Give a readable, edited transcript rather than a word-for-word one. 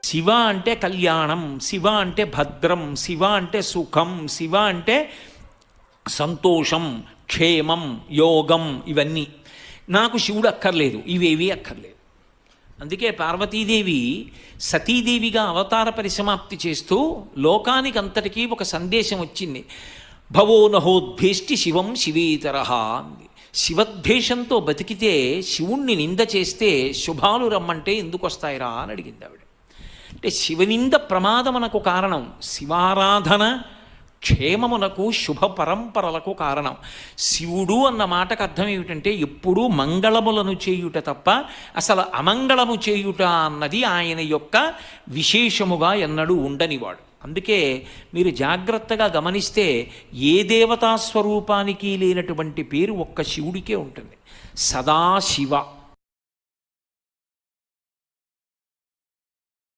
శివ అంటే కళ్యాణం, శివ అంటే భద్రం, శివ అంటే సుఖం, శివ అంటే సంతోషం, క్షేమం, యోగం. ఇవన్నీ నాకు శివుడు అక్కర్లేదు, ఇవేవి అక్కర్లేదు. అందుకే పార్వతీదేవి సతీదేవిగా అవతార పరిసమాప్తి చేస్తూ లోకానికి అంతటికీ ఒక సందేశం వచ్చింది. భవో నహోద్భేష్టి శివం శివేతరహ అంది. శివద్వేషంతో బతికితే, శివుణ్ణి నింద చేస్తే శుభాలు రమ్మంటే ఎందుకు వస్తాయిరా అని అడిగింది ఆవిడ. అంటే శివనింద ప్రమాదమునకు కారణం, శివారాధన క్షేమమునకు శుభ పరంపరలకు కారణం. శివుడు అన్న మాటకు అర్థం ఏమిటంటే ఎప్పుడూ మంగళములను చేయుట తప్ప అసలు అమంగళము చేయుట అన్నది ఆయన యొక్క విశేషముగా ఎన్నడూ ఉండనివాడు. అందుకే మీరు జాగ్రత్తగా గమనిస్తే ఏ దేవతా స్వరూపానికి లేనటువంటి పేరు ఒక్క శివుడికే ఉంటుంది, సదాశివ.